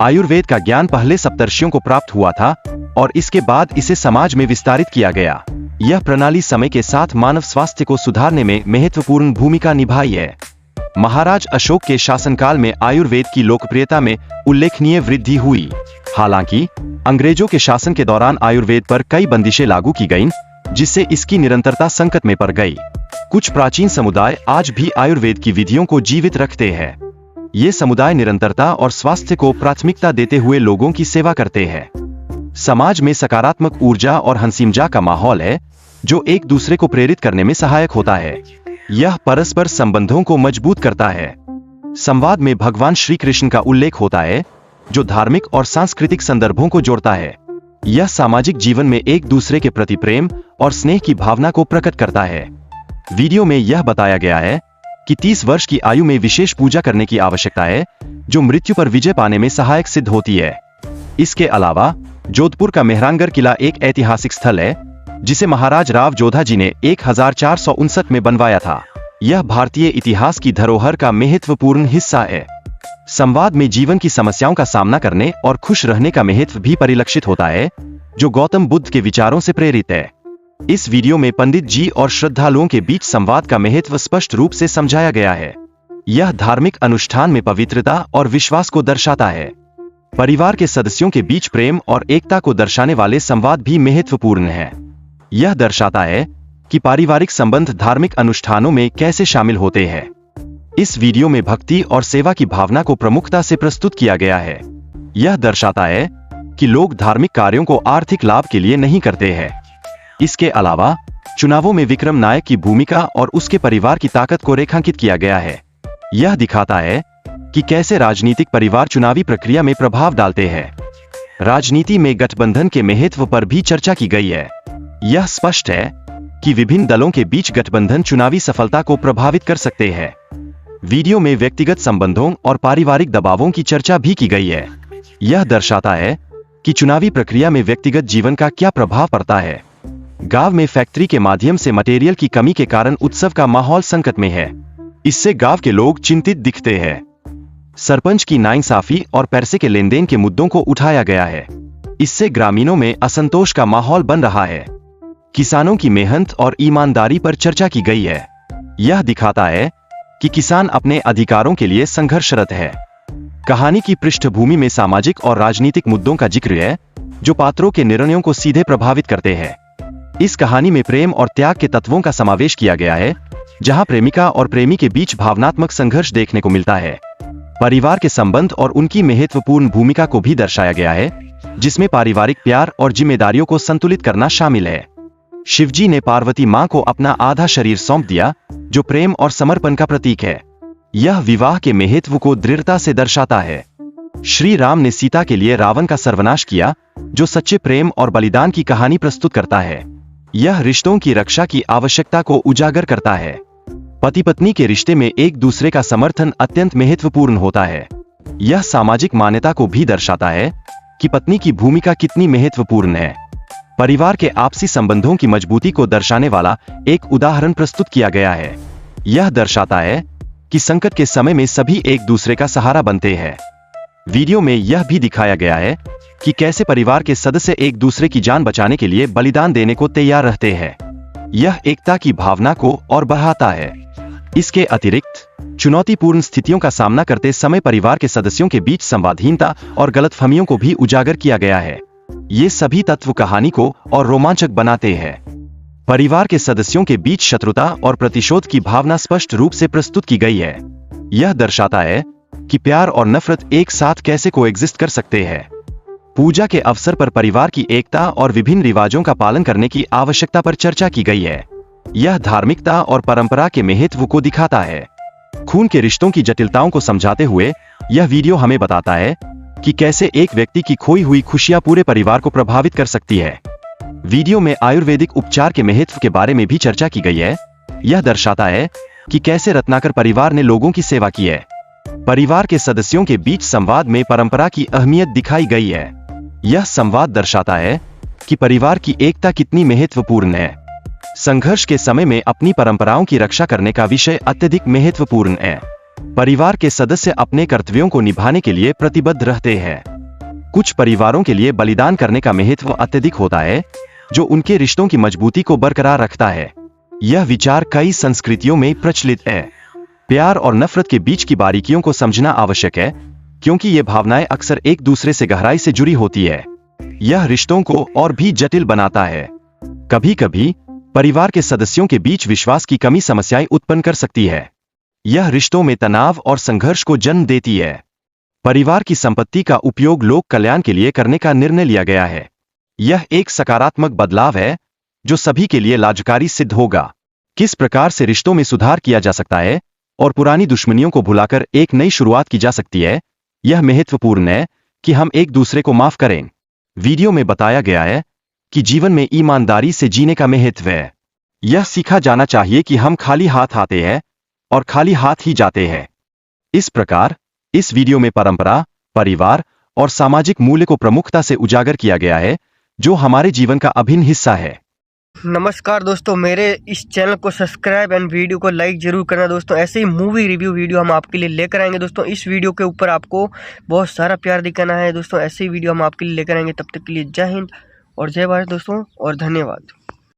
आयुर्वेद का ज्ञान पहले सप्तर्षियों को प्राप्त हुआ था और इसके बाद इसे समाज में विस्तारित किया गया। यह प्रणाली समय के साथ मानव स्वास्थ्य को सुधारने में महत्वपूर्ण भूमिका निभाई है। महाराज अशोक के शासनकाल में आयुर्वेद की लोकप्रियता में उल्लेखनीय वृद्धि हुई। हालांकि अंग्रेजों के शासन के दौरान आयुर्वेद पर कई बंदिशें लागू की गईं, जिससे इसकी निरंतरता संकट में पड़ गई। कुछ प्राचीन समुदाय आज भी आयुर्वेद की विधियों को जीवित रखते हैं। ये समुदाय निरंतरता और स्वास्थ्य को प्राथमिकता देते हुए लोगों की सेवा करते हैं। समाज में सकारात्मक ऊर्जा और हंसीमजा का माहौल है, जो एक दूसरे को प्रेरित करने में सहायक होता है। यह परस्पर संबंधों को मजबूत करता है। संवाद में भगवान श्री कृष्ण का उल्लेख होता है, जो धार्मिक और सांस्कृतिक संदर्भों को जोड़ता है। यह सामाजिक जीवन में एक दूसरे के प्रति प्रेम और स्नेह की भावना को प्रकट करता है। वीडियो में यह बताया गया है कि 30 वर्ष की आयु में विशेष पूजा करने की आवश्यकता है, जो मृत्यु पर विजय पाने में सहायक सिद्ध होती है। इसके अलावा जोधपुर का मेहरानगढ़ किला एक ऐतिहासिक स्थल है, जिसे महाराज राव जोधा जी ने 1459 में बनवाया था। यह भारतीय इतिहास की धरोहर का महत्वपूर्ण हिस्सा है। संवाद में जीवन की समस्याओं का सामना करने और खुश रहने का महत्व भी परिलक्षित होता है, जो गौतम बुद्ध के विचारों से प्रेरित है। इस वीडियो में पंडित जी और श्रद्धालुओं के बीच संवाद का महत्व स्पष्ट रूप से समझाया गया है। यह धार्मिक अनुष्ठान में पवित्रता और विश्वास को दर्शाता है। परिवार के सदस्यों के बीच प्रेम और एकता को दर्शाने वाले संवाद भी महत्वपूर्ण है। यह दर्शाता है कि पारिवारिक संबंध धार्मिक अनुष्ठानों में कैसे शामिल होते हैं। इस वीडियो में भक्ति और सेवा की भावना को प्रमुखता से प्रस्तुत किया गया है। यह दर्शाता है कि लोग धार्मिक कार्यों को आर्थिक लाभ के लिए नहीं करते हैं। इसके अलावा चुनावों में विक्रम नायक की भूमिका और उसके परिवार की ताकत को रेखांकित किया गया है। यह दिखाता है कि कैसे राजनीतिक परिवार चुनावी प्रक्रिया में प्रभाव डालते हैं। राजनीति में गठबंधन के महत्व पर भी चर्चा की गई है। यह स्पष्ट है कि विभिन्न दलों के बीच गठबंधन चुनावी सफलता को प्रभावित कर सकते हैं। वीडियो में व्यक्तिगत संबंधों और पारिवारिक दबावों की चर्चा भी की गई है। यह दर्शाता है कि चुनावी प्रक्रिया में व्यक्तिगत जीवन का क्या प्रभाव पड़ता है। गांव में फैक्ट्री के माध्यम से मटेरियल की कमी के कारण उत्सव का माहौल संकट में है। इससे गांव के लोग चिंतित दिखते हैं। सरपंच की नाइंसाफी और पैसे के लेन देन के मुद्दों को उठाया गया है। इससे ग्रामीणों में असंतोष का माहौल बन रहा है। किसानों की मेहनत और ईमानदारी पर चर्चा की गई है। यह दिखाता है कि किसान अपने अधिकारों के लिए संघर्षरत है। कहानी की पृष्ठभूमि में सामाजिक और राजनीतिक मुद्दों का जिक्र है, जो पात्रों के निर्णयों को सीधे प्रभावित करते हैं। इस कहानी में प्रेम और त्याग के तत्वों का समावेश किया गया है, जहां प्रेमिका और प्रेमी के बीच भावनात्मक संघर्ष देखने को मिलता है। परिवार के संबंध और उनकी महत्वपूर्ण भूमिका को भी दर्शाया गया है, जिसमें पारिवारिक प्यार और जिम्मेदारियों को संतुलित करना शामिल है। शिवजी ने पार्वती मां को अपना आधा शरीर सौंप दिया, जो प्रेम और समर्पण का प्रतीक है। यह विवाह के महत्व को दृढ़ता से दर्शाता है। श्री राम ने सीता के लिए रावण का सर्वनाश किया, जो सच्चे प्रेम और बलिदान की कहानी प्रस्तुत करता है। यह रिश्तों की रक्षा की आवश्यकता को उजागर करता है। पति पत्नी के रिश्ते में एक दूसरे का समर्थन अत्यंत महत्वपूर्ण होता है। यह सामाजिक मान्यता को भी दर्शाता है कि पत्नी की भूमिका कितनी महत्वपूर्ण है। परिवार के आपसी संबंधों की मजबूती को दर्शाने वाला एक उदाहरण प्रस्तुत किया गया है। यह दर्शाता है कि संकट के समय में सभी एक दूसरे का सहारा बनते हैं। वीडियो में यह भी दिखाया गया है कि कैसे परिवार के सदस्य एक दूसरे की जान बचाने के लिए बलिदान देने को तैयार रहते हैं। यह एकता की भावना को और बढ़ाता है। इसके अतिरिक्त चुनौतीपूर्ण स्थितियों का सामना करते समय परिवार के सदस्यों के बीच संवादहीनता और गलतफहमियों को भी उजागर किया गया है। ये सभी तत्व कहानी को और रोमांचक बनाते हैं। परिवार के सदस्यों के बीच शत्रुता और प्रतिशोध की भावना स्पष्ट रूप से प्रस्तुत की गई है। यह दर्शाता है कि प्यार और नफरत एक साथ कैसे कोएग्जिस्ट कर सकते हैं। पूजा के अवसर पर परिवार की एकता और विभिन्न रिवाजों का पालन करने की आवश्यकता पर चर्चा की गई है। यह धार्मिकता और परंपरा के महत्व को दिखाता है। खून के रिश्तों की जटिलताओं को समझाते हुए यह वीडियो हमें बताता है कि कैसे एक व्यक्ति की खोई हुई खुशियां पूरे परिवार को प्रभावित कर सकती है। वीडियो में आयुर्वेदिक उपचार के महत्व के बारे में भी चर्चा की गई है। यह दर्शाता है कि कैसे रत्नाकर परिवार ने लोगों की सेवा की है। परिवार के सदस्यों के बीच संवाद में परंपरा की अहमियत दिखाई गई है। यह संवाद दर्शाता है कि परिवार की एकता कितनी महत्वपूर्ण है। संघर्ष के समय में अपनी परंपराओं की रक्षा करने का विषय अत्यधिक महत्वपूर्ण है। परिवार के सदस्य अपने कर्तव्यों को निभाने के लिए प्रतिबद्ध रहते हैं। कुछ परिवारों के लिए बलिदान करने का महत्व अत्यधिक होता है, जो उनके रिश्तों की मजबूती को बरकरार रखता है। यह विचार कई संस्कृतियों में प्रचलित है। प्यार और नफरत के बीच की बारीकियों को समझना आवश्यक है, क्योंकि ये भावनाएं अक्सर एक दूसरे से गहराई से जुड़ी होती है। यह रिश्तों को और भी जटिल बनाता है। कभी कभी परिवार के सदस्यों के बीच विश्वास की कमी समस्याएं उत्पन्न कर सकती है। यह रिश्तों में तनाव और संघर्ष को जन्म देती है। परिवार की संपत्ति का उपयोग लोक कल्याण के लिए करने का निर्णय लिया गया है। यह एक सकारात्मक बदलाव है, जो सभी के लिए लाभकारी सिद्ध होगा। किस प्रकार से रिश्तों में सुधार किया जा सकता है और पुरानी दुश्मनियों को भुलाकर एक नई शुरुआत की जा सकती है, यह महत्वपूर्ण है कि हम एक दूसरे को माफ करें। वीडियो में बताया गया है कि जीवन में ईमानदारी से जीने का महत्व है। यह सीखा जाना चाहिए कि हम खाली हाथ आते हैं और खाली हाथ ही जाते हैं। इस प्रकार इस वीडियो में परंपरा, परिवार और सामाजिक मूल्य को प्रमुखता से उजागर किया गया है, जो हमारे जीवन का अभिन्न हिस्सा है। नमस्कार दोस्तों, मेरे इस चैनल को सब्सक्राइब एंड वीडियो को लाइक जरूर करना दोस्तों। ऐसे ही मूवी रिव्यू वीडियो हम आपके लिए लेकर आएंगे दोस्तों। इस वीडियो के ऊपर आपको बहुत सारा प्यार दिखाना है दोस्तों। ऐसे ही वीडियो हम आपके लिए लेकर आएंगे। तब तक के लिए जय हिंद और जय भारत दोस्तों, और धन्यवाद।